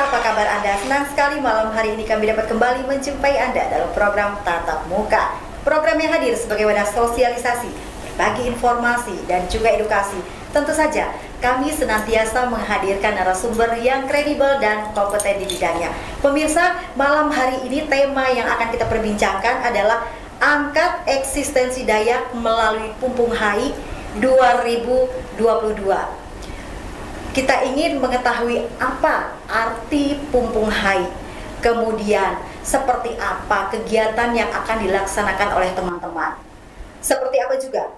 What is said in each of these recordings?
apa kabar Anda? Senang sekali malam hari ini kami dapat kembali menjumpai Anda dalam program Tatap Muka. Program yang hadir sebagai wadah sosialisasi, berbagi informasi, dan juga edukasi. Tentu saja, kami senantiasa menghadirkan narasumber yang kredibel dan kompeten di bidangnya. Pemirsa, malam hari ini tema yang akan kita perbincangkan adalah Angkat Eksistensi Dayak melalui Pumpung Hai 2022. Kita ingin mengetahui apa arti Pumpung Hai, kemudian seperti apa kegiatan yang akan dilaksanakan oleh teman-teman. Seperti apa juga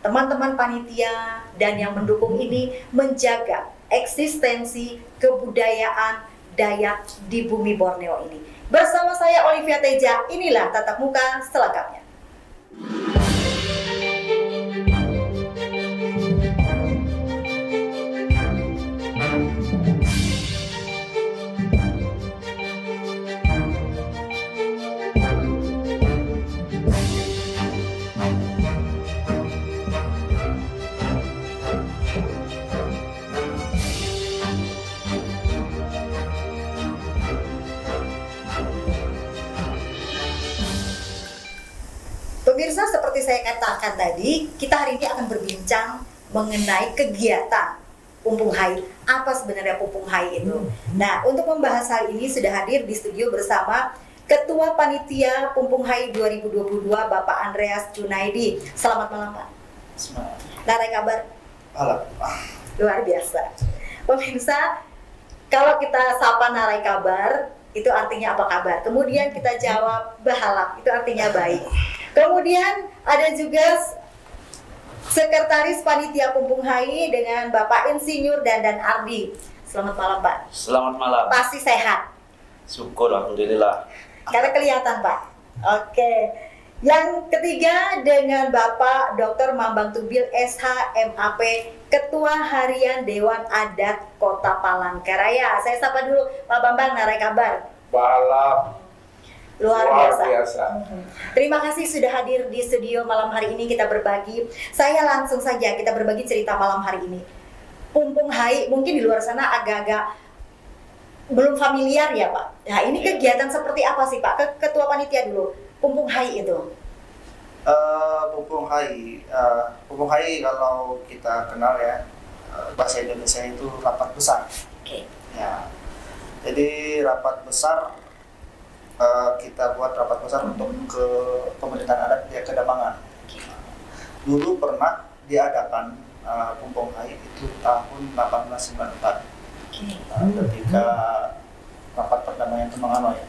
teman-teman panitia dan yang mendukung ini menjaga eksistensi kebudayaan Dayak di bumi Borneo ini. Bersama saya Olivia Teja, inilah Tatap Muka selengkapnya. Pemirsa, seperti saya katakan tadi, kita hari ini akan berbincang mengenai kegiatan Pumpung Hai. Apa sebenarnya Pumpung Hai itu? Nah, untuk membahas hal ini sudah hadir di studio bersama Ketua Panitia Pumpung Hai 2022, Bapak Andreas Junaidi. Selamat malam, Pak. Selamat. Narai kabar? Malam. Luar biasa. Pemirsa, kalau kita sapa narai kabar, itu artinya apa kabar? Kemudian kita jawab bahalap, itu artinya baik. Kemudian ada juga Sekretaris Panitia Pumpung Hai dengan Bapak Insinyur Dandan Ardi. Selamat malam, Pak. Selamat malam. Pasti sehat. Syukur, alhamdulillah. Karena kelihatan, Pak. Oke. Yang ketiga dengan Bapak Dr. Mambang Tubil SH MAP, Ketua Harian Dewan Adat Kota Palangkaraya. Saya sapa dulu Pak Bambang, narai kabar? Balap Luar biasa. Terima kasih sudah hadir di studio malam hari ini, kita berbagi. Saya langsung saja kita berbagi cerita malam hari ini. Pumpung Hai mungkin di luar sana agak-agak belum familiar ya, Pak. Nah, ini kegiatan seperti apa sih, Pak? Ketua panitia dulu. Pumpung Hai itu. Pumpung Hai kalau kita kenal ya, bahasa Indonesia itu rapat besar. Oke. Ya. Jadi rapat besar, kita buat rapat besar untuk ke pemerintahan adat ya Kedamangan. Dulu pernah diadakan Pumpung Hai itu tahun 1894. Ketika rapat perdamaian Temangano ya,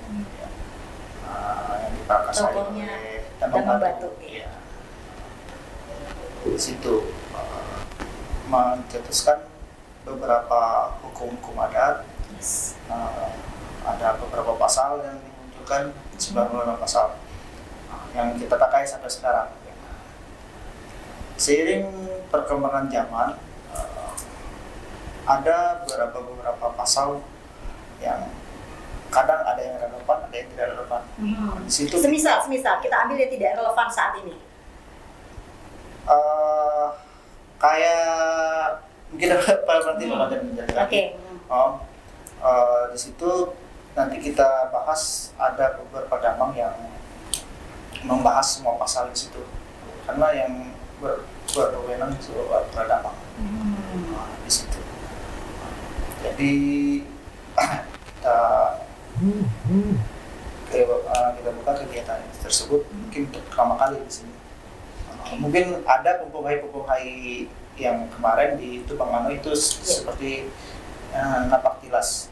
yang diprakarsai oleh Damang Batu. Ya. Di situ mencetuskan beberapa hukum-hukum adat. Yes. Ada beberapa pasal yang dimunculkan, 96 pasal yang kita pakai sampai sekarang. Seiring perkembangan zaman, ada beberapa pasal yang kadang ada yang relevan, ada yang tidak relevan. Di situ Semisal kita ambil yang tidak relevan saat ini. Kayak mungkin nanti menjelaskan. Oke. Di situ nanti kita bahas, ada beberapa damang yang membahas semua pasal di situ, karena yang berwenang itu damang di situ. Jadi kita buka kegiatan tersebut mungkin untuk pertama kali di sini. Mungkin ada Pumpung Hai yang kemarin di Tumbang Anoy itu seperti napak tilas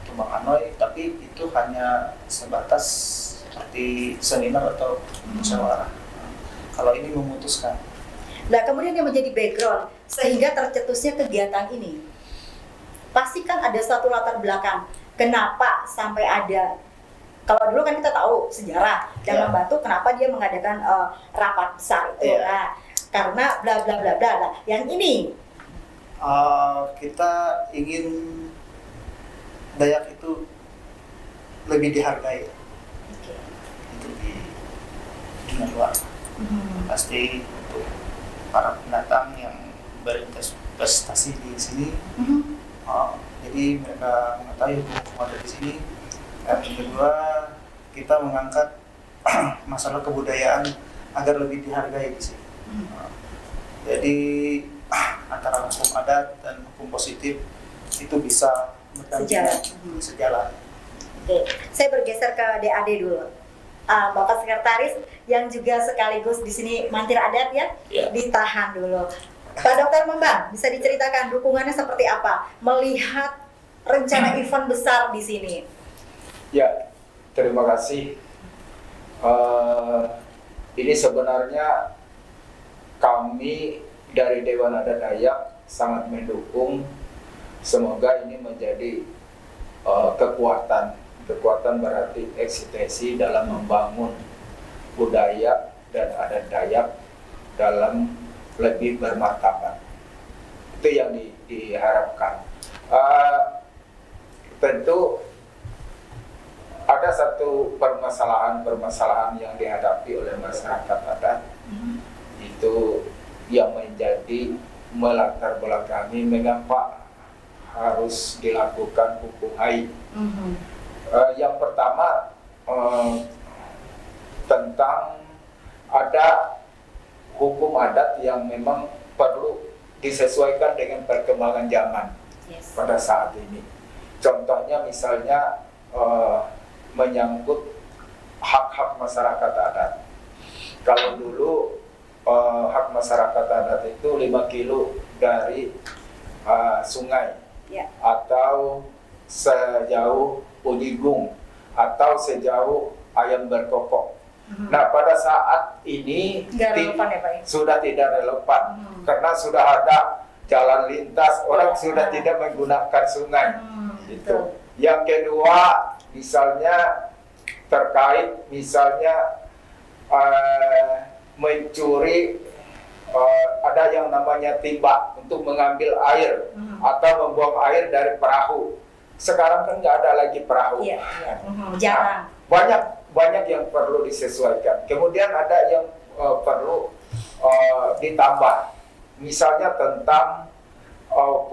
Tumbang Anoy, tapi itu hanya sebatas seperti seminar atau musyawarah. Kalau ini memutuskan. Nah, kemudian yang menjadi background sehingga tercetusnya kegiatan ini, pasti kan ada suatu latar belakang. Kenapa sampai ada? Kalau dulu kan kita tahu sejarah Damang Batu, kenapa dia mengadakan rapat besar itu? Nah, karena bla bla bla bla. Nah, yang ini kita ingin Dayak itu lebih dihargai. Itu di dunia luar. Pasti untuk para pendatang yang berinvestasi di sini, Jadi mereka mengetahui hukum adat di sini. Dan yang kedua, kita mengangkat masalah kebudayaan agar lebih dihargai di sini. Jadi antara hukum adat dan hukum positif itu bisa sejalan. Oke, saya bergeser ke DAD dulu. Bapak Sekretaris yang juga sekaligus di sini mantir adat ya, ditahan dulu. Pak Dokter Membang, bisa diceritakan dukungannya seperti apa melihat rencana event besar di sini? Ya, terima kasih. Ini sebenarnya kami dari Dewan Adat Dayak sangat mendukung. Semoga ini menjadi kekuatan berarti eksistensi dalam membangun budaya dan adat Dayak dalam lebih bermartabat. Itu yang diharapkan. Tentu ada satu permasalahan yang dihadapi oleh masyarakat adat, itu yang menjadi melatar belakangi mengapa harus dilakukan hukum hai. Yang pertama tentang ada hukum adat yang memang perlu disesuaikan dengan perkembangan zaman pada saat ini. Contohnya misalnya menyangkut hak-hak masyarakat adat. Kalau dulu hak masyarakat adat itu 5 kilo dari sungai, atau sejauh Udigung, atau sejauh ayam berkokok. Nah, pada saat ini sudah tidak relevan karena sudah ada jalan lintas, orang sudah tidak menggunakan sungai. Itu. Yang kedua, misalnya terkait mencuri, ada yang namanya timba untuk mengambil air atau membuang air dari perahu. Sekarang kan nggak ada lagi perahu. Jarang. Banyak yang perlu disesuaikan. Kemudian ada yang perlu ditambah. Misalnya tentang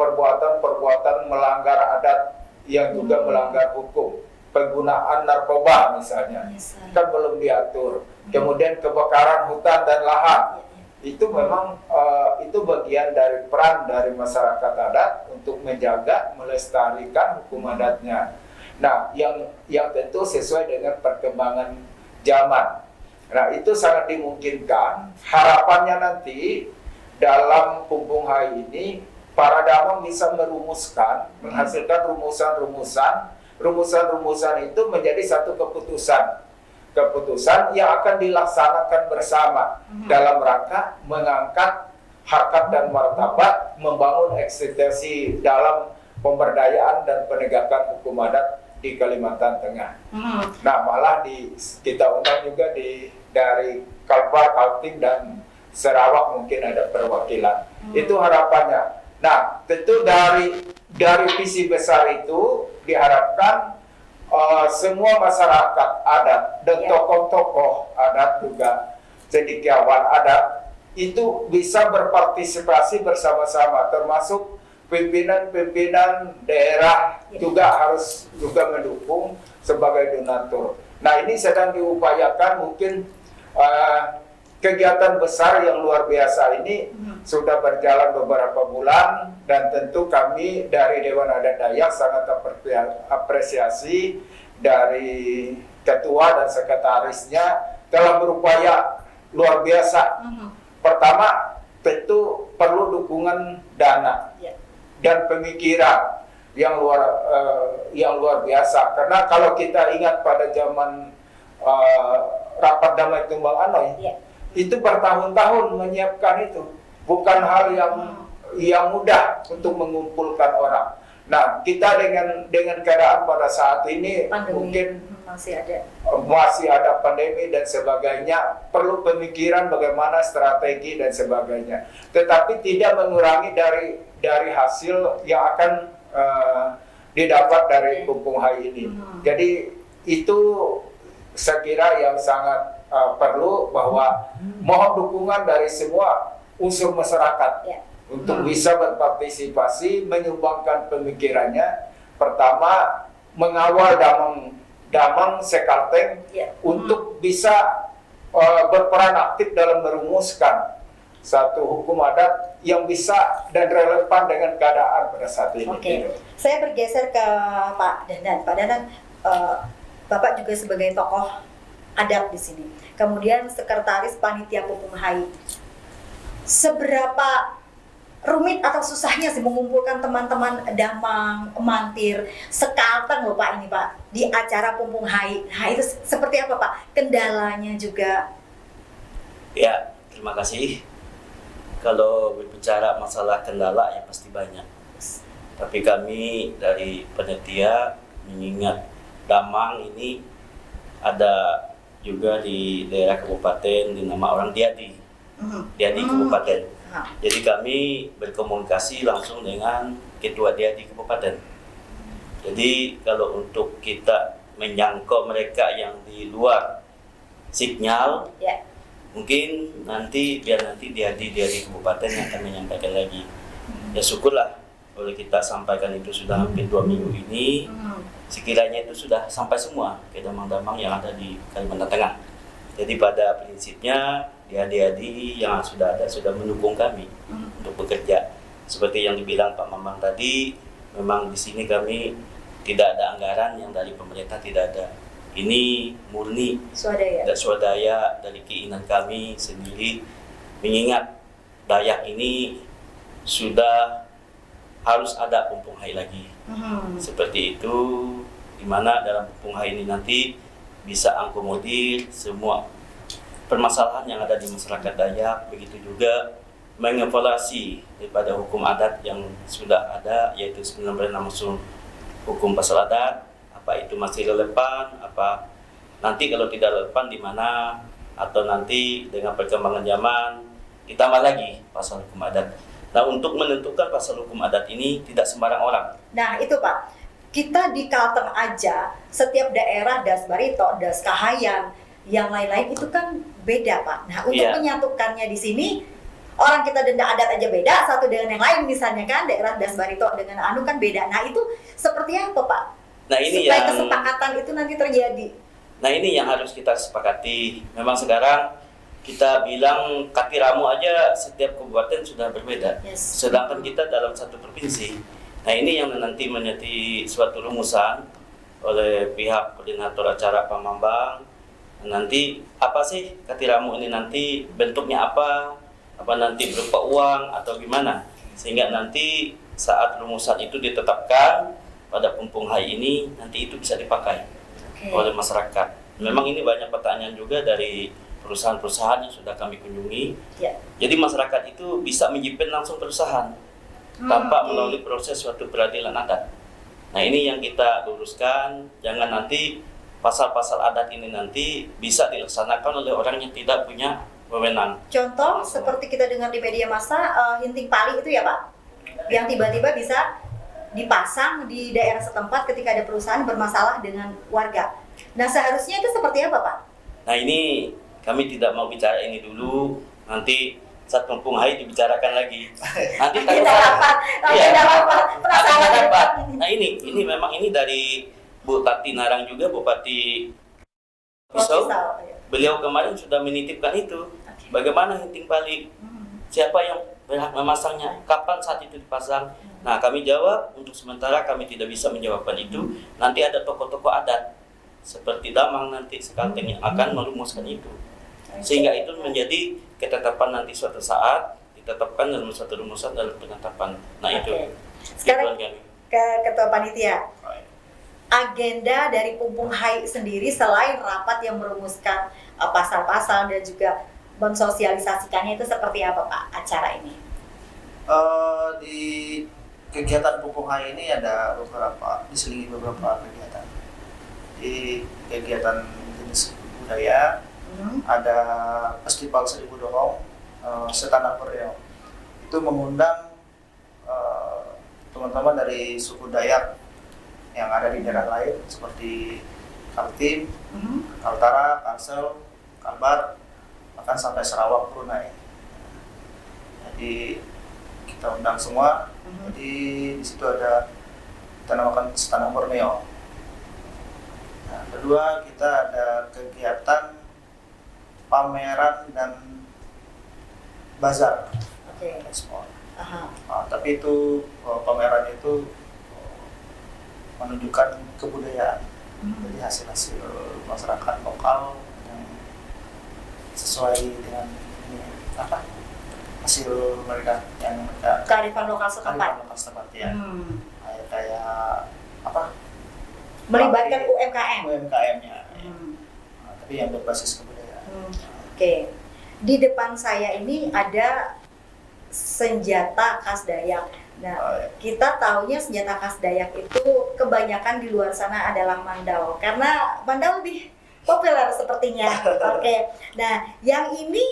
perbuatan melanggar adat yang juga melanggar hukum. Penggunaan narkoba misalnya, kan belum diatur. Kemudian kebakaran hutan dan lahan. Itu memang itu bagian dari peran dari masyarakat adat untuk menjaga, melestarikan hukum adatnya. Nah, yang tentu sesuai dengan perkembangan zaman. Nah, itu sangat dimungkinkan. Harapannya nanti dalam Pumpung Hai ini para damang bisa merumuskan, menghasilkan rumusan itu menjadi satu keputusan yang akan dilaksanakan bersama dalam rangka mengangkat harkat dan martabat, membangun eksistensi dalam pemberdayaan dan penegakan hukum adat di Kalimantan Tengah. Nah, malah kita undang juga dari Kalbar, Kaltim dan Sarawak mungkin ada perwakilan. Itu harapannya. Nah, tentu dari visi besar itu diharapkan semua masyarakat adat dan tokoh-tokoh adat juga cendekiawan adat itu bisa berpartisipasi bersama-sama, termasuk pimpinan daerah juga harus mendukung sebagai donatur. Nah, ini sedang diupayakan, mungkin kegiatan besar yang luar biasa ini sudah berjalan beberapa bulan, dan tentu kami dari Dewan Adat Dayak sangat apresiasi dari ketua dan sekretarisnya telah berupaya luar biasa. Pertama, tentu perlu dukungan dana dan pemikiran yang luar biasa. Karena kalau kita ingat pada zaman rapat damai Tumbang Anoy, itu bertahun-tahun menyiapkan itu, bukan hal yang mudah untuk mengumpulkan orang. Nah, kita dengan keadaan pada saat ini pandemi, mungkin masih ada pandemi dan sebagainya, perlu pemikiran bagaimana strategi dan sebagainya. Tetapi tidak mengurangi dari hasil yang akan didapat dari Pumpung Hai ini. Jadi itu saya kira yang sangat perlu, bahwa mohon dukungan dari semua unsur masyarakat untuk bisa berpartisipasi, menyumbangkan pemikirannya. Pertama, mengawal Damang Sekalteng untuk bisa berperan aktif dalam merumuskan satu hukum adat yang bisa dan relevan dengan keadaan pada saat ini. Oke. Saya bergeser ke Pak Dandan. Pak Dandan, Bapak juga sebagai tokoh adat di sini. Kemudian sekretaris panitia Pumpung Hai. Seberapa rumit atau susahnya sih mengumpulkan teman-teman Damang, Mantir, Sekalteng loh Pak ini Pak di acara Pumpung Hai. Nah itu seperti apa Pak? Kendalanya juga. Ya, terima kasih. Kalau berbicara masalah kendala ya pasti banyak. Tapi kami dari panitia mengingat Damang ini ada juga di daerah kabupaten di nama orang Diadi. Diadi Kabupaten. Jadi kami berkomunikasi langsung dengan Ketua Diadi Kabupaten. Jadi kalau untuk kita menyangkau mereka yang di luar sinyal, mungkin biar nanti Diadi Kabupaten yang akan menyampaikan lagi. Ya syukurlah boleh kita sampaikan itu sudah hampir 2 minggu ini. Sekiranya itu sudah sampai semua ke damang-damang yang ada di Kalimantan Tengah. Jadi pada prinsipnya Diadi yang sudah ada sudah mendukung kami untuk bekerja. Seperti yang dibilang Pak Mamang tadi, memang di sini kami tidak ada anggaran yang dari pemerintah, tidak ada. Ini murni swadaya dari keinginan kami sendiri, mengingat Dayak ini sudah harus ada Pumpung Hai lagi. Seperti itu, di mana dalam Pumpung Hai ini nanti bisa akomodir semua permasalahan yang ada di masyarakat Dayak, begitu juga mengevaluasi daripada hukum adat yang sudah ada, yaitu 19 hukum pasal adat, apa itu masih relevan, apa nanti kalau tidak relevan di mana, atau nanti dengan perkembangan zaman ditambah lagi pasal hukum adat. Nah, untuk menentukan pasal hukum adat ini tidak sembarang orang. Nah itu Pak, kita di Kalteng aja, setiap daerah Das Barito, Das Kahayan, yang lain-lain itu kan beda Pak. Nah untuk menyatukannya di sini, orang kita denda adat aja beda satu dengan yang lain, misalnya kan daerah Das Barito dengan anu kan beda. Nah itu seperti apa Pak? Nah ini supaya kesepakatan itu nanti terjadi. Nah ini yang harus kita sepakati. Memang sekarang kita bilang Katiramu aja setiap kabupaten sudah berbeda. Sedangkan kita dalam satu provinsi. Nah ini yang nanti menjadi suatu rumusan oleh pihak koordinator acara Pak Mambang. Nanti apa sih Katiramu ini nanti bentuknya apa nanti berupa uang atau gimana, sehingga nanti saat rumusan itu ditetapkan pada Pumpung Hai ini nanti itu bisa dipakai oleh masyarakat. Memang ini banyak pertanyaan juga dari perusahaan-perusahaan yang sudah kami kunjungi. Jadi masyarakat itu bisa menyimpan langsung perusahaan tanpa melalui proses suatu peradilan adat. Nah ini yang kita luruskan, jangan nanti pasal-pasal adat ini nanti bisa dilaksanakan oleh orang yang tidak punya wewenang. Contoh seperti kita dengar di media massa, hinting pali itu ya Pak, yang tiba-tiba bisa dipasang di daerah setempat ketika ada perusahaan bermasalah dengan warga. Nah seharusnya itu seperti apa Pak? Nah ini kami tidak mau bicara ini dulu, nanti saat Pumpung Hai dibicarakan lagi. Nanti Nah ini memang ini dari Bu Tati Narang juga, Bupati Pisau. Beliau kemarin sudah menitipkan itu. Bagaimana hinting pali? Siapa yang berhak memasangnya? Kapan saat itu dipasang? Nah kami jawab, untuk sementara kami tidak bisa menjawabkan itu. Nanti ada tokoh-tokoh adat seperti Damang nanti Sekalteng yang akan merumuskan itu. Sehingga itu menjadi ketetapan nanti suatu saat ditetapkan dalam suatu rumusan dalam penetapan. Nah itu. Sekarang ke Ketua Panitia. Agenda dari Pumpung Hai sendiri selain rapat yang merumuskan pasal-pasal dan juga mensosialisasikannya itu seperti apa Pak acara ini? Di kegiatan Pumpung Hai ini ada diselingi beberapa kegiatan. Di kegiatan jenis budaya, ada festival Seribu Dorong, Setanak Bereong. Itu mengundang teman-teman dari suku Dayak yang ada di daerah lain seperti Kaltim, Kaltara, Kalsel, Kalbar, bahkan sampai Sarawak, Brunei. Jadi kita undang semua. Jadi di situ ada kita namakan Istana Borneo. Nah, kedua kita ada kegiatan pameran dan bazar ekspor. Tapi itu pameran itu menunjukkan kebudayaan, jadi hasil-hasil masyarakat lokal yang sesuai dengan ini hasil mereka yang mereka Kearifan lokal setempat. Ya. Kayak Melibatkan UMKM-nya. Tapi yang berbasis kebudayaan. Oke. Di depan saya ini ada senjata khas Dayak. Nah, kita tahunya senjata khas Dayak itu kebanyakan di luar sana adalah mandau, karena mandau lebih populer sepertinya. Oke. Nah, yang ini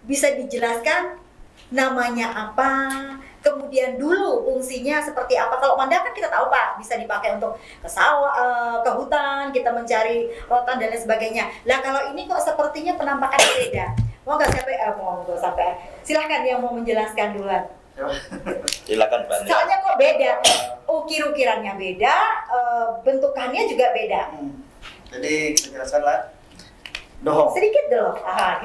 bisa dijelaskan namanya apa? Kemudian dulu fungsinya seperti apa? Kalau mandau kan kita tahu Pak, bisa dipakai untuk ke sawah, ke hutan, kita mencari rotan dan lain sebagainya. Lah kalau ini kok sepertinya penampakannya beda. Monggo sampai silahkan yang mau menjelaskan duluan. Silakan Pak. Soalnya kok beda, ukir-ukirannya beda, bentukannya juga beda. Jadi kita jelaskanlah dohong. Sedikit dulu,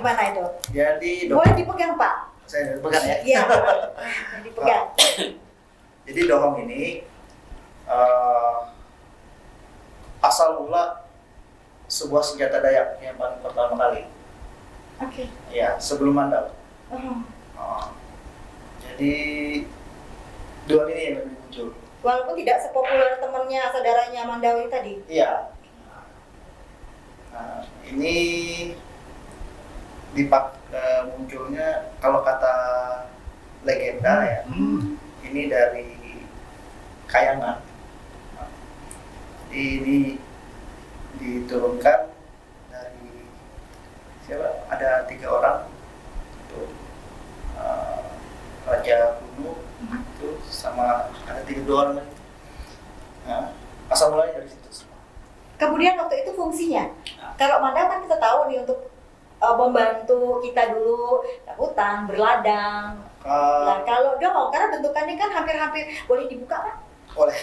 gimana itu? Jadi dohong. Boleh dipegang Pak? Saya pegang ya. Iya, dipegang. Jadi dohong ini asal mula sebuah senjata Dayak yang paling pertama kali. Oke. Ya, sebelum mandau. Jadi dua ini yang lebih muncul. Walaupun tidak sepopuler temannya, saudaranya Mandawi tadi. Iya. Nah, ini munculnya kalau kata legenda ya, ini dari Kayangan. Jadi ini diturunkan dari siapa? Ada 3 orang itu Raja Hunu itu sama ada 3 orang lagi. Nah, asal mulanya dari situ semua. Kemudian waktu itu fungsinya, kalau Mandau kan kita tahu nih untuk membantu kita dulu ke hutan, berladang. Nah, kalau dohong, karena bentukannya kan hampir-hampir boleh dibuka kan? Boleh.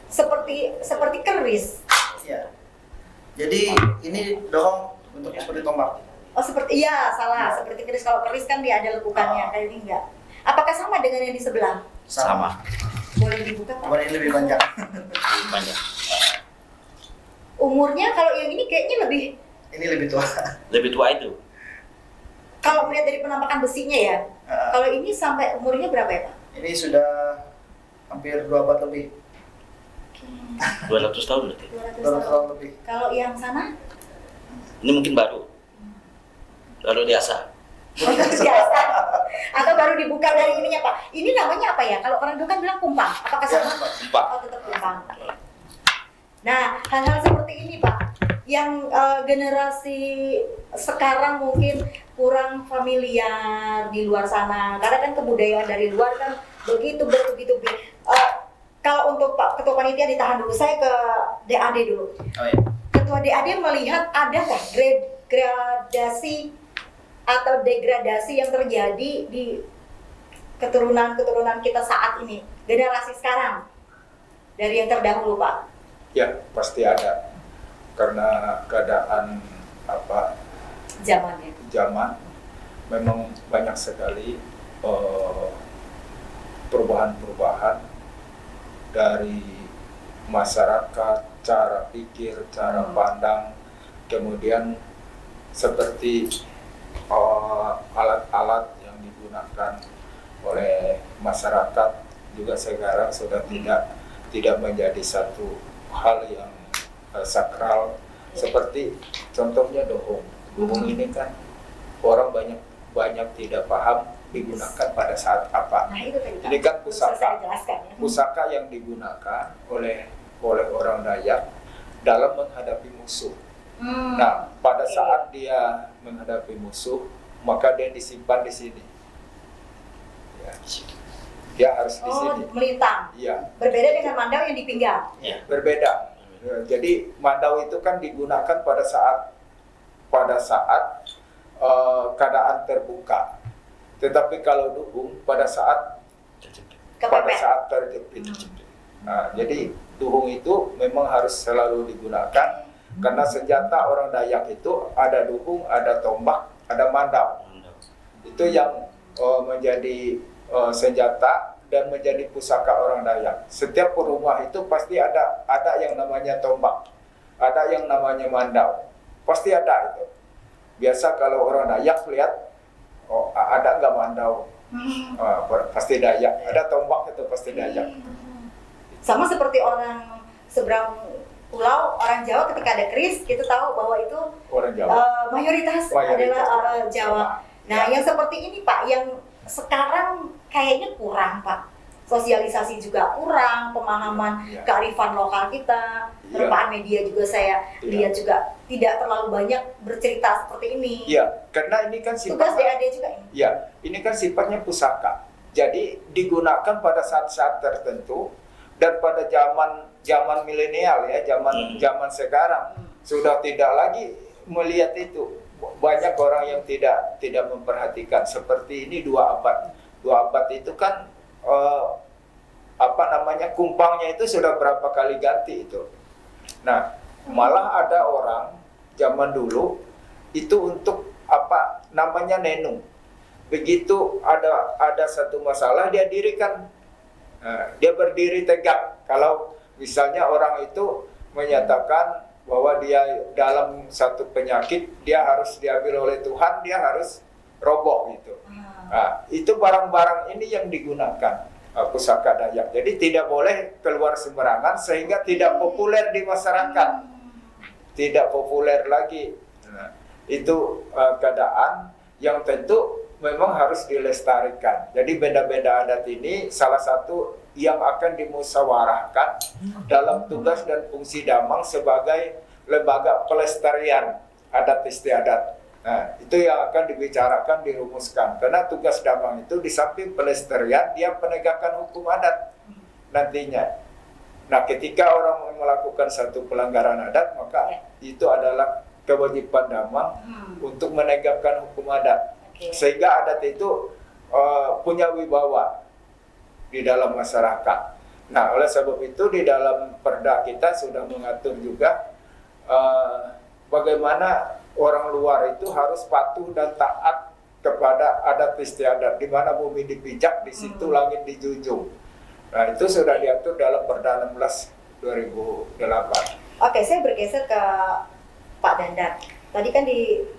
Seperti keris. Iya. Jadi ini dohong bentuknya seperti tombak. Oh seperti seperti keris. Kalau keris kan dia ada lekukannya, kayak ini enggak. Apakah sama dengan yang di sebelah? Sama. Boleh dibuka Pak? Cuman ini lebih panjang. Banyak. Umurnya kalau yang ini kayaknya Ini lebih tua. Lebih tua itu. Kalau melihat dari penampakan besinya ya. Kalau ini sampai umurnya berapa ya Pak? Ini sudah hampir 2 abad lebih. 200 tahun berarti. 200 200 tahun tahun. lebih. Kalau yang sana? Ini mungkin baru. Baru biasa. Biasa. Atau baru dibuka dari ininya Pak. Ini namanya apa ya? Kalau orang dulu kan bilang kumpang. Apakah sama? Kumpang. Oh tetap kumpang. Oke. Nah, hal-hal seperti ini Pak, yang generasi sekarang mungkin kurang familiar di luar sana. Karena kan kebudayaan dari luar kan begitu. Kalau untuk Pak Ketua Panitia ditahan dulu, saya ke DAD dulu. Oh iya. Ketua DAD melihat ada nggak gradasi atau degradasi yang terjadi di keturunan kita saat ini, generasi sekarang dari yang terdahulu Pak? Ya, pasti ada. Karena keadaan zaman memang banyak sekali perubahan-perubahan dari masyarakat, cara pikir, cara pandang, kemudian seperti alat-alat yang digunakan oleh masyarakat juga sekarang sudah tidak menjadi satu hal yang sakral, seperti contohnya dohong. Dohong ini kan orang banyak tidak paham digunakan pada saat apa. Nah, itu tadi, Ini kan pusaka. Ya. Pusaka yang digunakan oleh orang Dayak dalam menghadapi musuh. Nah, pada saat dia menghadapi musuh, maka dia disimpan di sini. Ya. Dia harus di sini. Melintang. Iya. Berbeda dengan mandau yang di pinggang. Ya. Berbeda. Jadi mandau itu kan digunakan pada saat keadaan terbuka. Tetapi kalau duhung pada saat Kepepet. terjepit. Nah, jadi duhung itu memang harus selalu digunakan karena senjata orang Dayak itu ada duhung, ada tombak, ada mandau. Itu yang menjadi senjata dan menjadi pusaka orang Dayak. Setiap rumah itu pasti ada yang namanya tombak, ada yang namanya mandau, pasti ada itu. Biasa kalau orang Dayak lihat, oh ada nggak mandau, pasti Dayak. Ada tombak itu pasti Dayak. Sama seperti orang seberang pulau, orang Jawa ketika ada keris, kita tahu bahwa itu Orang Jawa. mayoritas Mayoritas adalah orang Jawa. Nah, yang seperti ini Pak, yang sekarang kayaknya kurang Pak. Sosialisasi juga kurang, pemahaman Iya. kearifan lokal kita, Iya. terpaan media juga saya Iya. lihat juga tidak terlalu banyak bercerita seperti ini. Iya, karena ini kan Tugas sifatnya, DAD juga ini. ya, ini kan sifatnya pusaka. Jadi digunakan pada saat-saat tertentu dan pada zaman milenial ya, zaman sekarang sudah tidak lagi melihat itu. Banyak orang yang tidak memperhatikan. Seperti ini 2 abad. 2 abad itu kan kumpangnya itu sudah berapa kali ganti itu. Nah, malah ada orang zaman dulu itu untuk nenung. Begitu ada satu masalah dia dirikan, dia berdiri tegak. Kalau misalnya orang itu menyatakan bahwa dia dalam satu penyakit, dia harus diambil oleh Tuhan, dia harus roboh gitu. Nah, itu barang-barang ini yang digunakan pusaka Dayak. Jadi tidak boleh keluar sembarangan sehingga tidak populer di masyarakat, tidak populer lagi. Nah, itu keadaan yang tentu memang harus dilestarikan. Jadi benda-benda adat ini salah satu yang akan dimusyawarahkan dalam tugas dan fungsi Damang sebagai lembaga pelestarian adat istiadat. Nah, itu yang akan dibicarakan, dirumuskan. Karena tugas Damang itu di samping pelestarian, dia penegakan hukum adat nantinya. Nah, ketika orang melakukan satu pelanggaran adat, maka itu adalah kewajiban Damang untuk menegakkan hukum adat. Sehingga adat itu punya wibawa di dalam masyarakat. Nah, oleh sebab itu di dalam perda kita sudah mengatur juga bagaimana orang luar itu harus patuh dan taat kepada adat istiadat. Di mana bumi dipijak, di situ langit dijunjung. Nah, itu sudah diatur dalam Perda 16 2008. Oke, saya bergeser ke Pak Dandan. Tadi kan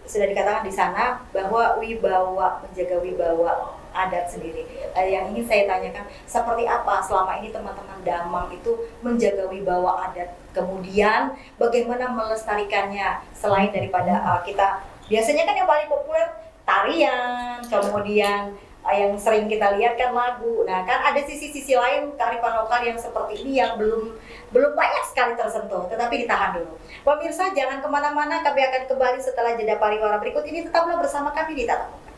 sudah dikatakan di sana bahwa wibawa, menjaga wibawa adat sendiri. Yang ingin saya tanyakan, seperti apa selama ini teman-teman Damang itu menjaga wibawa adat? Kemudian bagaimana melestarikannya selain daripada kita biasanya kan yang paling populer tarian, kemudian yang sering kita lihat kan lagu. Nah, kan ada sisi-sisi lain kearifan lokal yang seperti ini yang belum banyak sekali tersentuh, tetapi ditahan dulu. Pemirsa, jangan kemana-mana, kami akan kembali setelah jeda pariwara berikut ini. Tetaplah bersama kami di Tatap Muka.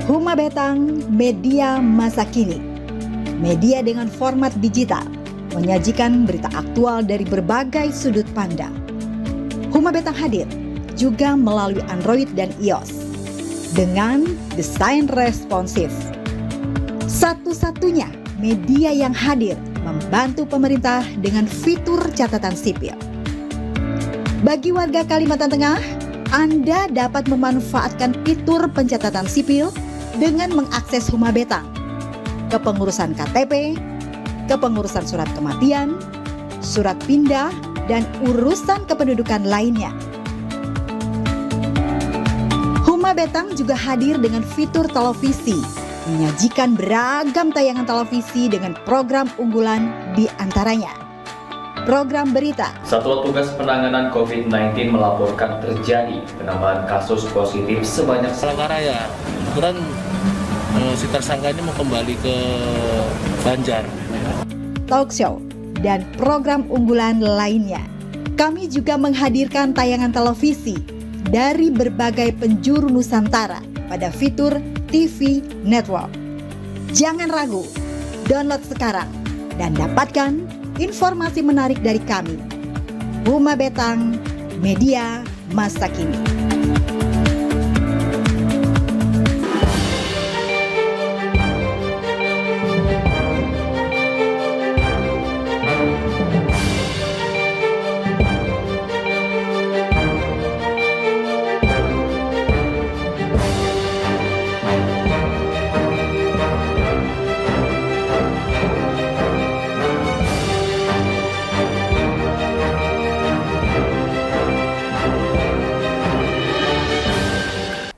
Huma Betang, media masa kini. Media dengan format digital, menyajikan berita aktual dari berbagai sudut pandang. Huma Betang hadir juga melalui Android dan iOS dengan desain responsif. Satu-satunya media yang hadir membantu pemerintah dengan fitur catatan sipil. Bagi warga Kalimantan Tengah, Anda dapat memanfaatkan fitur pencatatan sipil dengan mengakses Huma Betang, kepengurusan KTP, kepengurusan surat kematian, surat pindah, dan urusan kependudukan lainnya. Huma Betang juga hadir dengan fitur televisi menyajikan beragam tayangan televisi dengan program unggulan di antaranya. Program berita. Satuan Tugas Penanganan COVID-19 melaporkan terjadi penambahan kasus positif sebanyak Palangkaraya ya, kebetulan si tersangka ini mau kembali ke Banjar. Talk show, dan program unggulan lainnya. Kami juga menghadirkan tayangan televisi dari berbagai penjuru Nusantara pada fitur TV Network. Jangan ragu, download sekarang dan dapatkan informasi menarik dari kami. Buma Betang, media masa kini.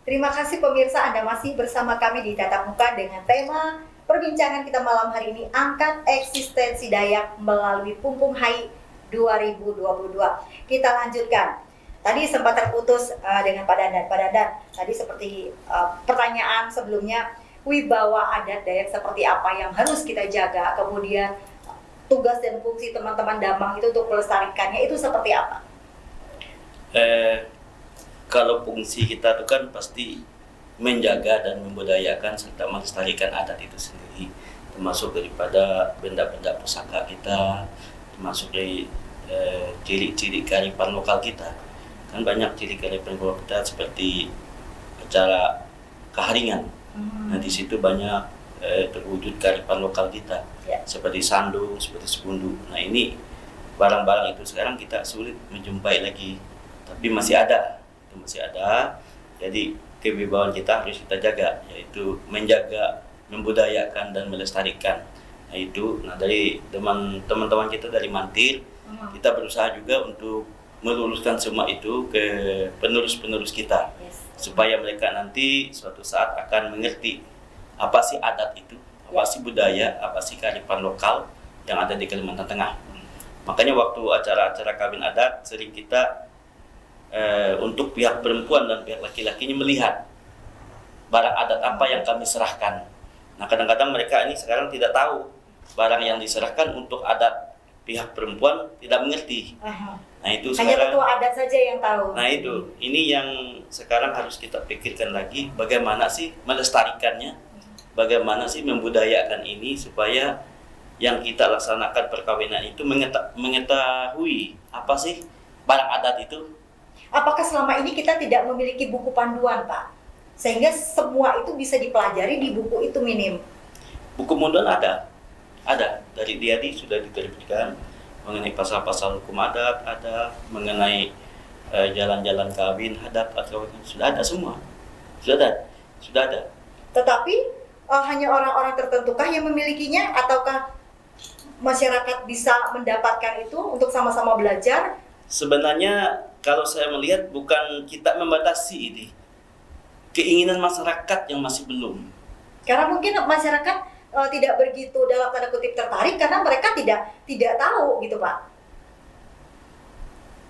Terima kasih pemirsa, Anda masih bersama kami di Tatap Muka dengan tema perbincangan kita malam hari ini, angkat eksistensi Dayak melalui Pumpung Hai 2022. Kita lanjutkan. Tadi sempat terputus dengan Pak Dandan. Pak Dandan, tadi seperti pertanyaan sebelumnya, wibawa adat Dayak seperti apa yang harus kita jaga, kemudian tugas dan fungsi teman-teman Damang itu untuk melestarikannya itu seperti apa? Kalau fungsi kita itu kan pasti menjaga dan membudayakan serta melestarikan adat itu sendiri, termasuk daripada benda-benda pusaka kita, termasuk dari ciri-ciri kearifan lokal kita. Kan banyak ciri kearifan lokal kita seperti acara keharingan. Nah di situ banyak terwujud kearifan lokal kita, seperti sandung, seperti sepundu. Nah ini barang-barang itu sekarang kita sulit menjumpai lagi, tapi masih ada. Masih ada, jadi kewibawaan kita harus kita jaga, yaitu menjaga, membudayakan dan melestarikan. Nah dari teman-teman kita dari Mantir, kita berusaha juga untuk meluruskan semua itu ke penerus-penerus kita, supaya mereka nanti suatu saat akan mengerti apa sih adat itu, apa sih budaya, apa sih kearifan lokal yang ada di Kalimantan Tengah. Makanya waktu acara-acara kawin adat sering kita untuk pihak perempuan dan pihak laki-lakinya melihat barang adat apa yang kami serahkan. Nah kadang-kadang mereka ini sekarang tidak tahu barang yang diserahkan untuk adat pihak perempuan tidak mengerti. Nah itu hanya sekarang, ketua adat saja yang tahu. Nah itu, ini yang sekarang harus kita pikirkan lagi, bagaimana sih melestarikannya, bagaimana sih membudayakan ini supaya yang kita laksanakan perkawinan itu mengetahui apa sih barang adat itu. Apakah selama ini kita tidak memiliki buku panduan, Pak? Sehingga semua itu bisa dipelajari di buku itu minim. Buku panduan ada. Dari Diadi sudah diterbitkan mengenai pasal-pasal hukum adat, ada mengenai jalan-jalan kawin adat atau sudah ada semua. Sudah ada. Tetapi hanya orang-orang tertentukah yang memilikinya, ataukah masyarakat bisa mendapatkan itu untuk sama-sama belajar? Sebenarnya kalau saya melihat bukan kita membatasi ini, keinginan masyarakat yang masih belum. Karena mungkin masyarakat tidak begitu dalam tanda kutip tertarik karena mereka tidak tahu gitu, Pak.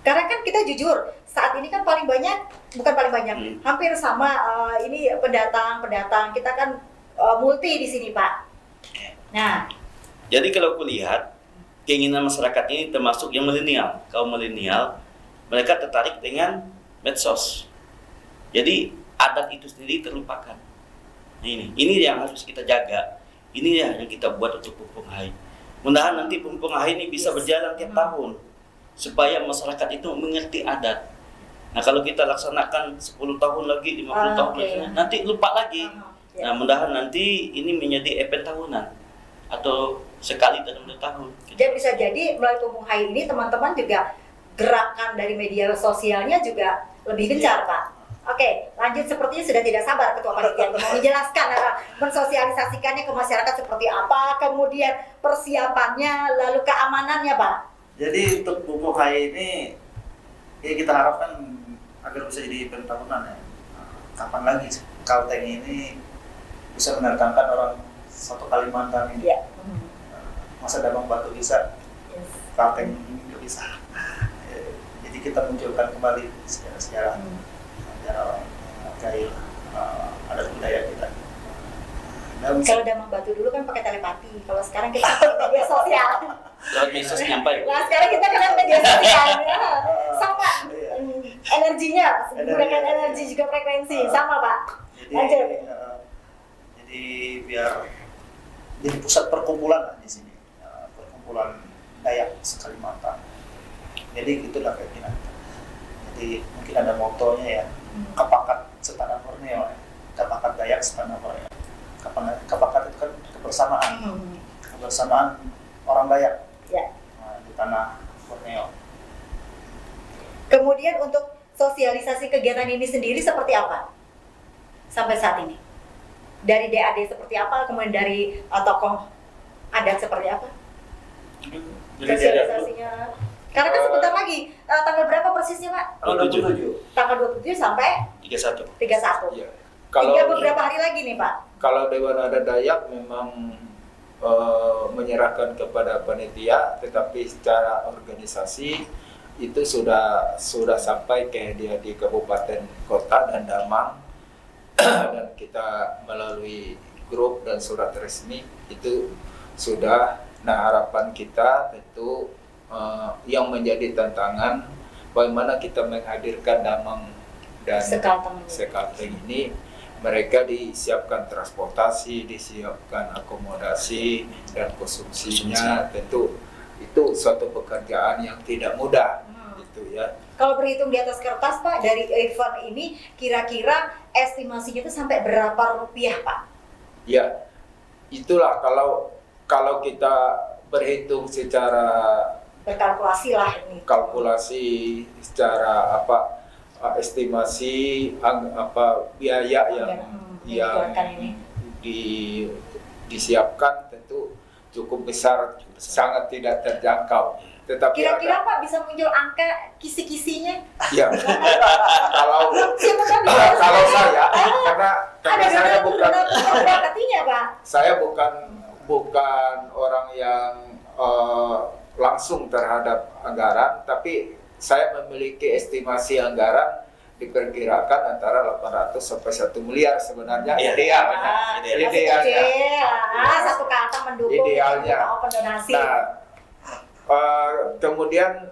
Karena kan kita jujur saat ini kan hampir sama ini pendatang kita kan multi di sini, Pak. Nah, jadi kalau kulihat keinginan masyarakat ini termasuk yang milenial, kaum milenial, mereka tertarik dengan medsos. Jadi adat itu sendiri terlupakan. Nah, ini yang harus kita jaga. Ini yang kita buat untuk Pumpung Hai. Mudah-mudahan nanti Pumpung Hai ini bisa berjalan tiap tahun supaya masyarakat itu mengerti adat. Nah kalau kita laksanakan 10 tahun lagi, 50 tahun lagi, nanti lupa lagi. Nah mudah-mudahan nanti ini menjadi event tahunan atau sekali dalam 2 tahun. Dan bisa jadi melalui Pumpung Hai ini teman-teman juga gerakan dari media sosialnya juga lebih gencar, Pak. Oke, lanjut, sepertinya sudah tidak sabar Ketua Panitia mau menjelaskan, mensosialisasikannya ke masyarakat seperti apa, kemudian persiapannya, lalu keamanannya, Pak. Jadi untuk Pumpung Hai ini ya kita harapkan agar bisa jadi event tahunan ya. Kapan lagi Kalteng ini bisa mendatangkan orang satu Kalimantan ini. Ya. Masa Damang Batu bisa, Yes. Kalteng ini juga bisa. Jadi kita munculkan kembali sejarah orang Gail, adat budaya kita. Dan Kalau Damang Batu dulu kan pakai telepati, kalau sekarang kita pakai media sosial. Lewat medsos nyampai. Nah sekarang kita kena media sosial, ya. Sama Iya. energinya, menggunakan energi juga frekuensi, sama Pak. Lanjut. Jadi biar jadi pusat perkumpulan lah di sini, perkumpulan Dayak se-Kalimantan. Jadi itulah keinginan kita. Jadi mungkin ada motonya ya, Kapakat Setanah Borneo, Kapakat Dayak Setanah Borneo. Kapakat itu kan kebersamaan, kebersamaan orang Dayak Ya. di tanah Borneo. Kemudian untuk sosialisasi kegiatan ini sendiri seperti apa sampai saat ini? Dari DAD seperti apa, kemudian dari tokoh adat seperti apa? Sosialisasinya. Karena kan sebentar lagi, tanggal berapa persisnya Pak? Tanggal 27. Tanggal 27 sampai 31. 31. Ya. Tinggal beberapa hari lagi nih Pak. Kalau Dewan Adat Dayak memang menyerahkan kepada panitia, tetapi secara organisasi itu sudah sampai ke dia di kabupaten kota dan Damang dan kita melalui grup dan surat resmi itu sudah. Nah harapan kita tentu yang menjadi tantangan bagaimana kita menghadirkan Damang dan Sekalteng ini. Mereka disiapkan transportasi, disiapkan akomodasi dan konsumsinya. Tentu itu suatu pekerjaan yang tidak mudah, gitu ya. Kalau berhitung di atas kertas Pak, dari event ini kira-kira estimasinya itu sampai berapa rupiah Pak? Ya, itulah kalau kita berhitung secara Berkalkulasi lah ini. kalkulasi secara estimasi biaya yang dikeluarkan ini. disiapkan tentu cukup besar, sangat tidak terjangkau. Tetapi Kira-kira Pak bisa muncul angka kisi-kisinya? ya kalau Siapa tahu bisa. kalau saya karena Ada saya bukan berapa Pak? saya bukan orang yang langsung terhadap anggaran, tapi saya memiliki estimasi anggaran diperkirakan antara 800 sampai 1 miliar sebenarnya idealnya. Idealnya. Satu kata mendukung Idealnya. open donasi. Nah, kemudian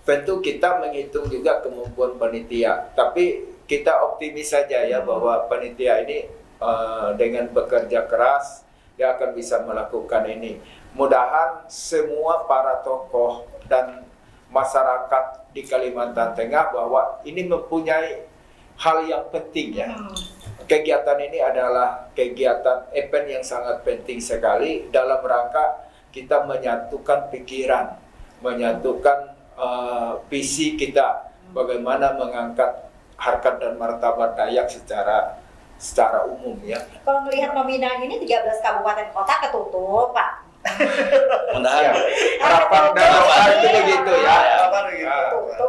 tentu kita menghitung juga kemampuan panitia, tapi kita optimis saja ya bahwa panitia ini dengan bekerja keras dia akan bisa melakukan ini. Mudahan semua para tokoh dan masyarakat di Kalimantan Tengah bahwa ini mempunyai hal yang penting ya. Kegiatan ini adalah kegiatan event yang sangat penting sekali dalam rangka kita menyatukan pikiran, menyatukan visi kita bagaimana mengangkat harkat dan martabat Dayak secara umum ya. Kalau melihat nominal ini 13 kabupaten kota ketutup Pak. Mudahan. Harapan dan doa itu begitu ya.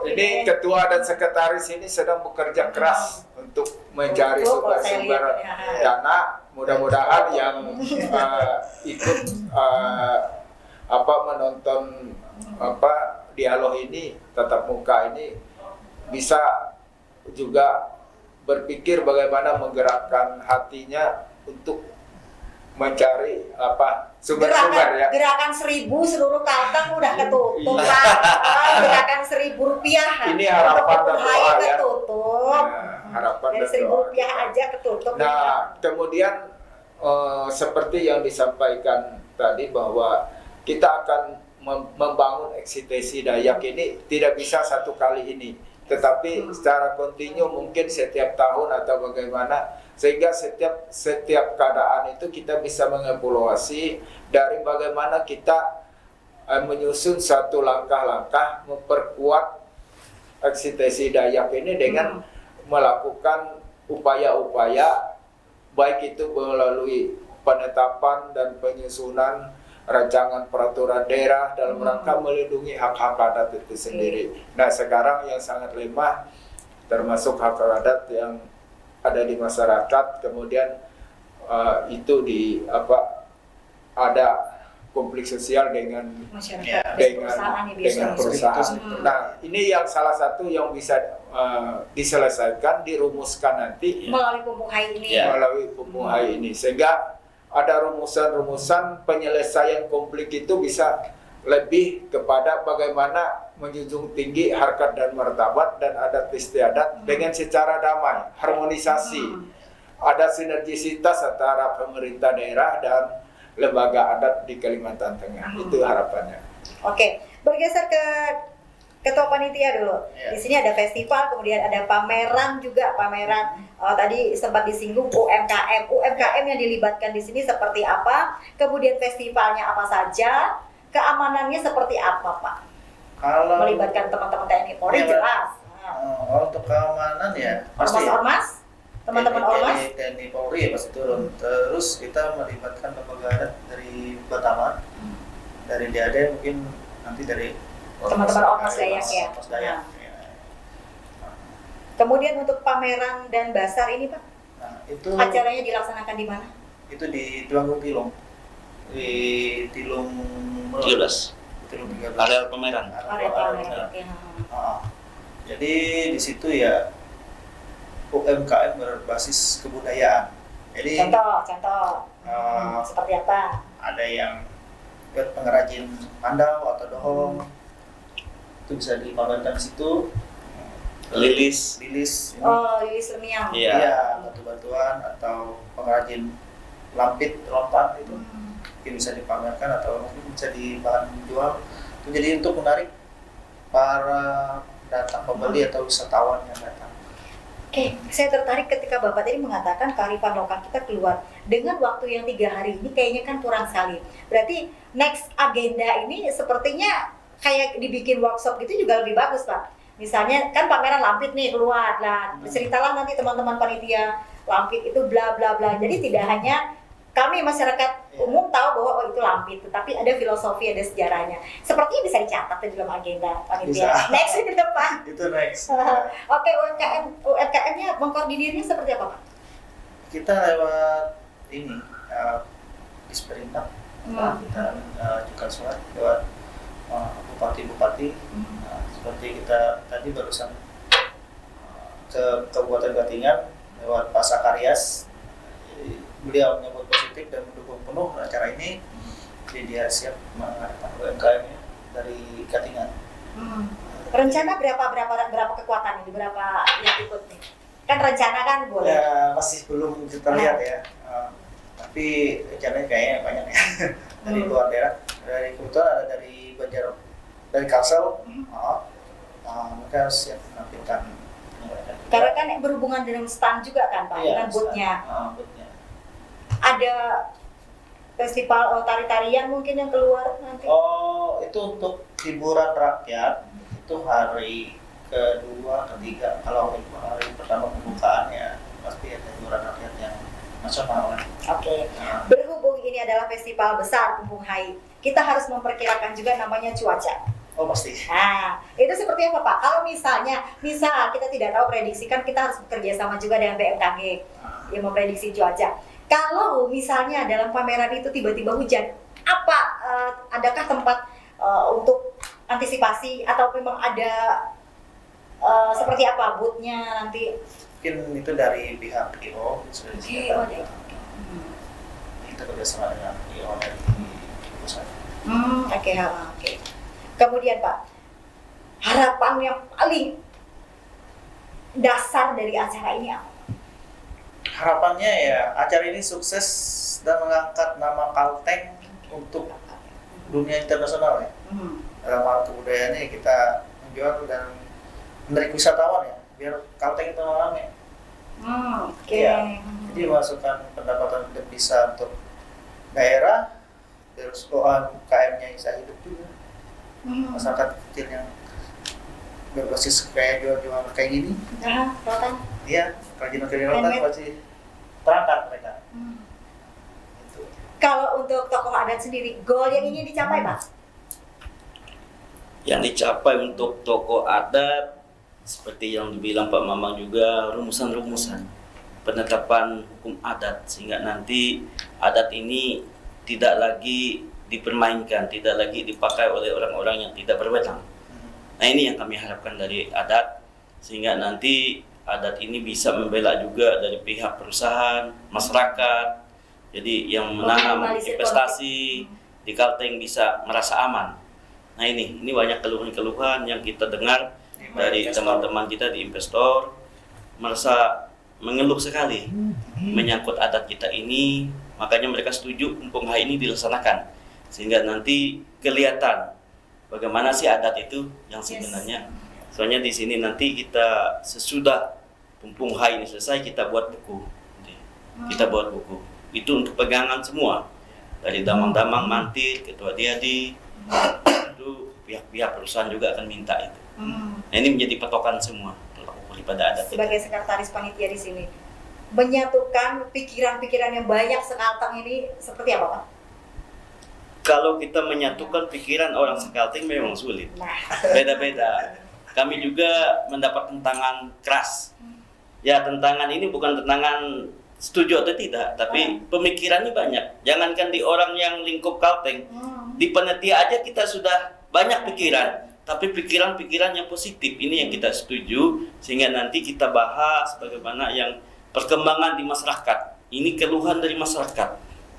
Ini Ini. ketua dan sekretaris ini sedang bekerja keras untuk mencari sumber-sumber dana. Mudah-mudahan yang ikut menonton dialog ini tatap muka ini bisa juga berpikir bagaimana menggerakkan hatinya untuk mencari sumber-sumber ya. Gerakan 1000 seluruh Kalteng udah ketutup Pak. Gerakan 1.000 rupiah. Ini harapan dan doa ya. Ketutup. Harapan Dari dan 1.000 doa. rupiah aja ketutup. Nah, kemudian seperti yang disampaikan tadi bahwa kita akan membangun eksistensi Dayak ini tidak bisa satu kali ini, tetapi secara kontinu mungkin setiap tahun atau bagaimana, sehingga setiap keadaan itu kita bisa mengevaluasi dari bagaimana kita menyusun satu langkah-langkah memperkuat eksistensi Dayak ini dengan melakukan upaya-upaya baik itu melalui penetapan dan penyusunan rancangan peraturan daerah dalam rangka melindungi hak-hak adat itu sendiri. Nah sekarang yang sangat lemah termasuk hak adat yang ada di masyarakat, kemudian itu ada konflik sosial dengan Masyarakat Ya, perusahaan ya dengan biasanya. perusahaan. Hmm. Nah, ini yang salah satu yang bisa diselesaikan, dirumuskan nanti Melalui Pumpung Hai ini. Ya. melalui Pumpung Hai ini, sehingga ada rumusan-rumusan penyelesaian konflik itu bisa lebih kepada bagaimana menjunjung tinggi harkat dan martabat dan adat istiadat dengan secara damai, harmonisasi. Ada sinergisitas antara pemerintah daerah dan lembaga adat di Kalimantan Tengah. Itu harapannya. Oke, bergeser ke ketua panitia dulu. Ya. Di sini ada festival, kemudian ada pameran juga, pameran tadi sempat disinggung UMKM. UMKM yang dilibatkan di sini seperti apa? Kemudian festivalnya apa saja? Keamanannya seperti apa, Pak? Kalau Melibatkan teman-teman TNI Polri Ya, jelas. untuk keamanan ya pasti Ormas-ormas, teman-teman ormas. TNI Polri ya pasti turun. Terus kita melibatkan lembaga adat dari Batamar, dari DAD mungkin nanti dari Teman-teman ormas Dayak ya. Ormas Dayak. Ya. Kemudian untuk pameran dan basar ini, Pak, Nah itu acaranya dilaksanakan di mana? itu di Tuanggung Tilong, di Tilung 13 Tilung 13. areal pameran. Area pameran. Oke. Jadi di situ ya UMKM berbasis kebudayaan. Jadi Contoh, seperti apa? ada yang buat pengrajin pandau atau dohong, itu bisa dipamerkan di situ. Lilis. Lilis, Oh, Lilis Lemiang. Iya. iya, batu-batuan atau pengrajin lampit rotan itu mungkin bisa dipamerkan atau mungkin bisa di bahan jual. Itu jadi untuk menarik para datang pembeli atau wisatawan yang datang. Oke, saya tertarik ketika Bapak tadi mengatakan kearifan lokal kita keluar dengan waktu yang 3 hari ini kayaknya kan kurang sekali. Berarti next agenda ini sepertinya kayak dibikin workshop gitu juga lebih bagus, Pak. Misalnya kan pameran lampit nih keluar lah, ceritalah nanti teman-teman panitia lampit itu bla bla bla. Jadi tidak hanya kami masyarakat umum tahu bahwa oh itu lampit, tetapi ada filosofi, ada sejarahnya. Sepertinya bisa dicatat di dalam agenda panitia. Bisa. Next ke depan. Itu next. Oke, UMKM-nya mengkoordinirnya seperti apa, Pak? Kita lewat ini Disperindak, kita ajukan surat lewat bupati-bupati. Seperti kita tadi barusan ke Kabupaten Katingan lewat Pak Sakarias. Beliau menyambut positif dan mendukung penuh acara ini. Jadi dia siap mengadakan UMKM-nya dari Katingan. Rencana berapa kekuatan ini? Berapa yang ikut nih? Kan rencana kan boleh. Ya masih belum kita lihat ya. Tapi rencananya kayaknya banyak ya. Dari luar daerah. Dari kebetulan ada dari dari Kalsel. Mereka siap menampilkan. Karena kan berhubungan dengan stand juga kan, Pak, dengan booth-nya. Booth-nya. Ada festival tari-tarian mungkin yang keluar nanti. Oh, itu untuk hiburan rakyat. Itu hari kedua, ketiga. Kalau hari pertama pembukaannya pasti ada hiburan rakyat yang nasional. Oke. Berhubung ini adalah festival besar Pumpung Hai, kita harus memperkirakan juga namanya cuaca. Oh pasti. Nah, itu seperti apa, Pak? Kalau misal kita tidak tahu prediksi, kan kita harus bekerja sama juga dengan BMKG yang memprediksi cuaca. Kalau misalnya dalam pameran itu tiba-tiba hujan, adakah tempat untuk antisipasi atau memang ada seperti apa booth-nya nanti? Mungkin itu dari pihak IO sudah disediakan. Kita kerjasama dengan IO dari pusat. Oke. Kemudian, Pak, harapan yang paling dasar dari acara ini apa? Harapannya ya acara ini sukses dan mengangkat nama Kalteng untuk dunia internasional ya. Dalam hal kebudayaannya kita menjual dan menarik wisatawan ya, biar Kalteng itu ramai. Oke. Ya, jadi masukkan pendapatan devisa untuk daerah, terus UMKM-nya bisa hidup juga. Masyarakat kecil yang berbasis kayak jual-jual kayak gini. Rotan. Iya, kerajinan rotan pasti terangkat mereka. Itu. Kalau untuk tokoh adat sendiri, goal yang ingin dicapai, Pak? Yang dicapai untuk tokoh adat seperti yang dibilang Pak Mamang juga, rumusan-rumusan. penetapan hukum adat, sehingga nanti adat ini tidak lagi dipermainkan, tidak lagi dipakai oleh orang-orang yang tidak berwenang. Nah, ini yang kami harapkan dari adat, sehingga nanti adat ini bisa membela juga dari pihak perusahaan, masyarakat. Jadi yang menanam investasi di Kalteng bisa merasa aman. Nah, ini banyak keluhan-keluhan yang kita dengar dari teman-teman kita di investor, merasa mengeluh sekali menyangkut adat kita ini. Makanya mereka setuju Pumpung Hai ini dilaksanakan, sehingga nanti kelihatan bagaimana sih adat itu yang sebenarnya. Soalnya di sini nanti kita sesudah Pumpung Hai ini selesai, kita buat buku. Kita buat buku. Itu untuk pegangan semua. Dari damang-damang, mantir, ketua diadi, itu pihak-pihak perusahaan juga akan minta itu. Nah, ini menjadi patokan semua daripada adat. Sebagai sekretaris panitia di sini, menyatukan pikiran-pikiran yang banyak sekalteng ini seperti apa, Pak? Kalau kita menyatukan pikiran orang sekalteng memang sulit. Beda-beda. Kami juga mendapat tentangan keras. Ya, tentangan ini bukan tentangan setuju atau tidak, tapi pemikirannya banyak. Jangankan di orang yang lingkup Kalteng, di panitia aja kita sudah banyak pikiran, tapi pikiran-pikiran yang positif ini yang kita setuju, sehingga nanti kita bahas bagaimana yang perkembangan di masyarakat. Ini keluhan dari masyarakat.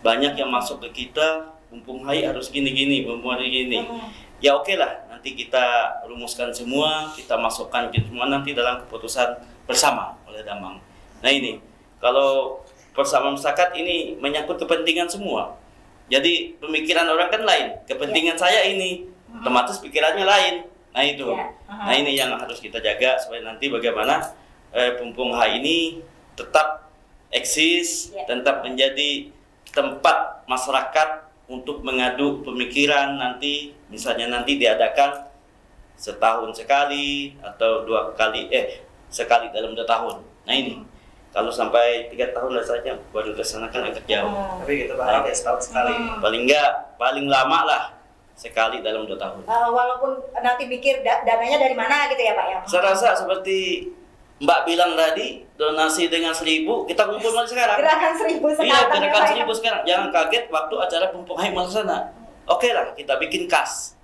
Banyak yang masuk ke kita, Pumpung Hai harus gini-gini, Pumpung Hai gini. Ya oke lah, nanti kita rumuskan semua, kita masukkan semua nanti dalam keputusan bersama oleh Damang. Nah, ini kalau bersama masyarakat ini menyangkut kepentingan semua. Jadi pemikiran orang kan lain, kepentingan saya ini, otomatis pikirannya lain. Nah, itu. Nah, ini yang harus kita jaga supaya nanti bagaimana Pumpung Hai ini tetap eksis, tetap menjadi tempat masyarakat untuk mengadu pemikiran. Nanti misalnya nanti diadakan setahun sekali atau sekali dalam 2 tahun. Nah, ini kalau sampai 3 tahun saja baru dilaksanakan agak jauh. Tapi kita berharap ya setahun sekali. Paling lama lah sekali dalam 2 tahun. Walaupun nanti mikir dananya dari mana gitu ya, Pak ya. Saya rasa seperti Mbak bilang tadi, donasi dengan 1.000, kita kumpul mulai sekarang. Gerakan 1.000 sekarang. Iya, gerakan 1.000 sekarang. Jangan kaget waktu acara Pumpung Hai melaksana. Oke lah, kita bikin kas.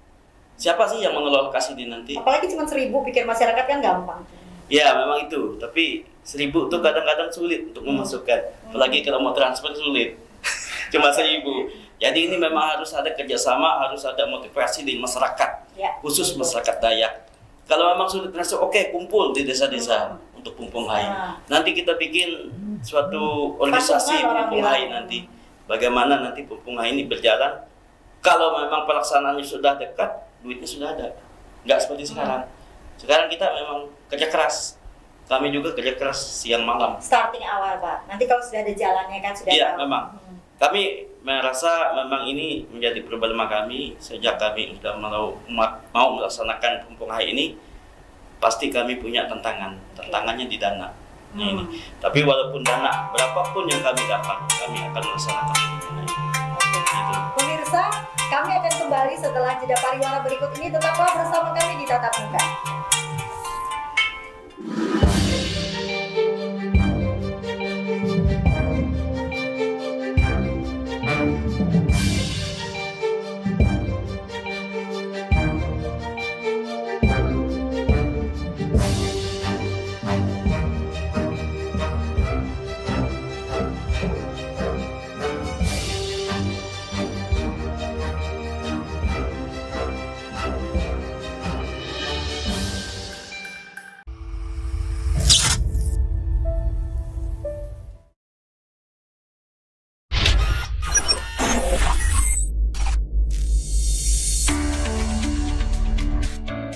Siapa sih yang mengelola kas ini nanti? Apalagi cuma 1.000, pikir masyarakat kan gampang. Ya, memang itu. Tapi 1.000 itu kadang-kadang sulit untuk memasukkan. Apalagi kalau mau transfer sulit. Cuma 1.000. Jadi ini memang harus ada kerjasama, harus ada motivasi di masyarakat. Khusus masyarakat Dayak. Kalau memang sulit transfer, oke, kumpul di desa-desa untuk Pumpung Hai. Nanti kita bikin suatu organisasi Pumpung Hai nanti. Bagaimana nanti Pumpung Hai ini berjalan. Kalau memang pelaksanaannya sudah dekat, duitnya sudah ada. Nggak seperti sekarang. Sekarang kita memang kerja keras. Kami juga kerja keras siang malam. Starting awal, Pak. Nanti kalau sudah ada jalannya kan sudah. Iya, memang. Kami merasa memang ini menjadi problema kami sejak kami sudah mau melaksanakan Pumpung Hai ini. Pasti kami punya tantangannya di dana. Nah, ini. Tapi walaupun dana berapapun yang kami dapat, kami akan melaksanakan Pumpung Hai. Gitu. Pemirsa, kami akan kembali setelah jeda pariwara berikut ini. Tetaplah bersama kami di Tatap Muka.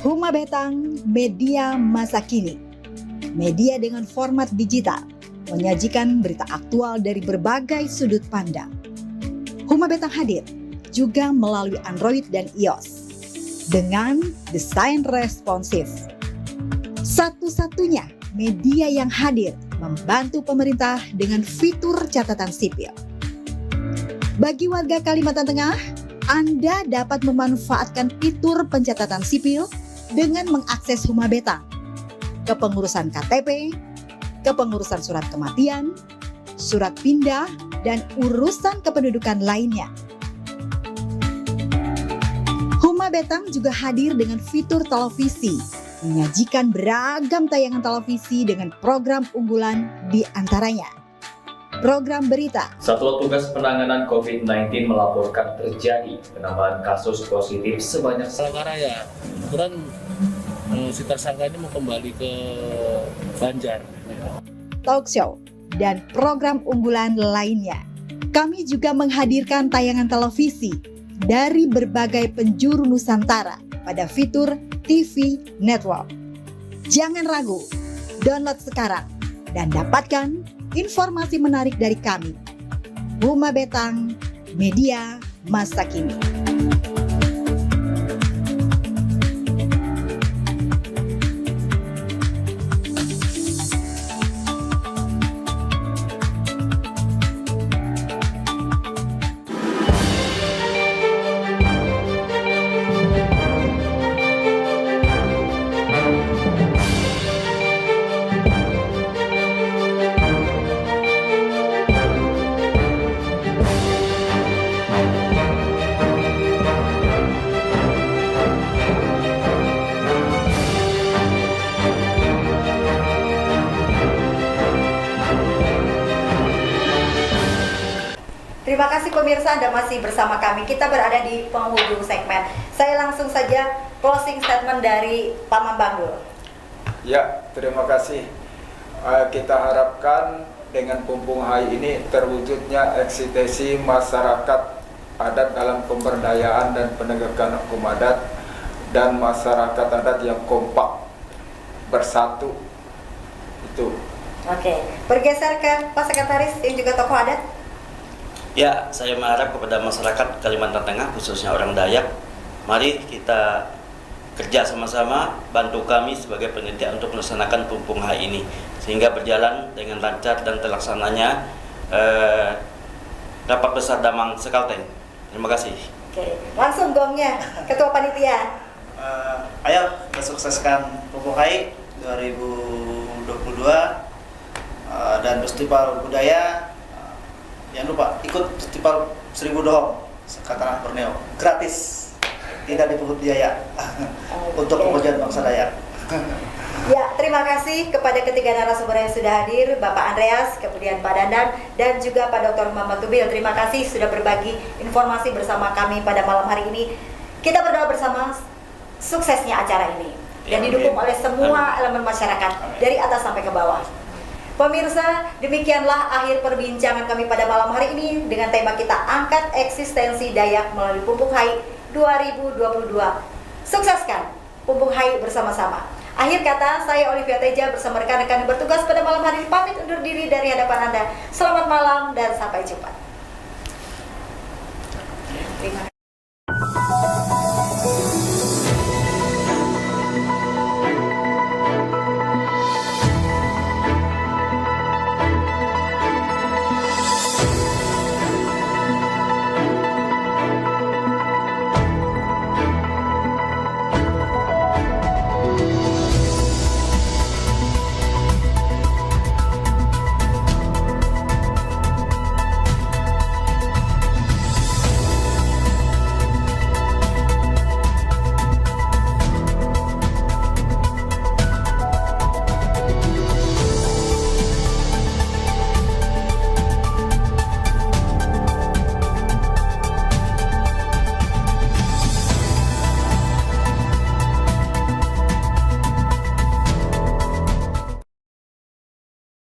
Huma Betang, media masa kini. Media dengan format digital, menyajikan berita aktual dari berbagai sudut pandang. Huma Betang hadir juga melalui Android dan iOS dengan desain responsif. Satu-satunya media yang hadir membantu pemerintah dengan fitur catatan sipil. Bagi warga Kalimantan Tengah, Anda dapat memanfaatkan fitur pencatatan sipil dengan mengakses Huma Betang, kepengurusan KTP, kepengurusan surat kematian, surat pindah, dan urusan kependudukan lainnya. Huma Betang juga hadir dengan fitur televisi, menyajikan beragam tayangan televisi dengan program unggulan di antaranya program berita. Satuan Tugas Penanganan COVID-19 melaporkan terjadi penambahan kasus positif sebanyak Sementara ya, kebetulan si tersangka ini mau kembali ke Banjar. Talk show, dan program unggulan lainnya. Kami juga menghadirkan tayangan televisi dari berbagai penjuru Nusantara pada fitur TV Network. Jangan ragu, download sekarang dan dapatkan informasi menarik dari kami. Huma Betang, media masa kini. Terima kasih pemirsa, Anda masih bersama kami. Kita berada di penghujung segmen. Saya langsung saja closing statement dari Pak Mambang dulu. Ya, terima kasih. Kita harapkan dengan Pumpung Hai ini terwujudnya eksistensi masyarakat adat dalam pemberdayaan dan penegakan hukum adat, dan masyarakat adat yang kompak, bersatu. Itu. Oke, bergeser ke Pak Sekretaris yang juga tokoh adat. Ya, saya mengharap kepada masyarakat Kalimantan Tengah, khususnya orang Dayak, mari kita kerja sama-sama, bantu kami sebagai panitia untuk melaksanakan Pumpung Hai ini, sehingga berjalan dengan lancar dan terlaksananya rapat besar Damang Sekalteng. Terima kasih. Oke, langsung gongnya, Ketua Panitia. Ayo kita sukseskan Pumpung Hai 2022 dan festival budaya. Jangan lupa ikut festival Seribu Dohong Tanah Borneo, gratis, tidak dipungut biaya untuk kemajuan bangsa Dayak. Ya, terima kasih kepada ketiga narasumber yang sudah hadir, Bapak Andreas, kemudian Pak Dandan, dan juga Pak Dr. Muhammad Tubil. Terima kasih sudah berbagi informasi bersama kami pada malam hari ini. Kita berdoa bersama suksesnya acara ini dan didukung oleh semua elemen masyarakat dari atas sampai ke bawah. Pemirsa, demikianlah akhir perbincangan kami pada malam hari ini dengan tema kita angkat eksistensi Dayak melalui Pumpung Hai 2022. Sukseskan Pumpung Hai bersama-sama. Akhir kata, saya Olivia Teja bersama rekan-rekan yang bertugas pada malam hari ini pamit undur diri dari hadapan Anda. Selamat malam dan sampai jumpa.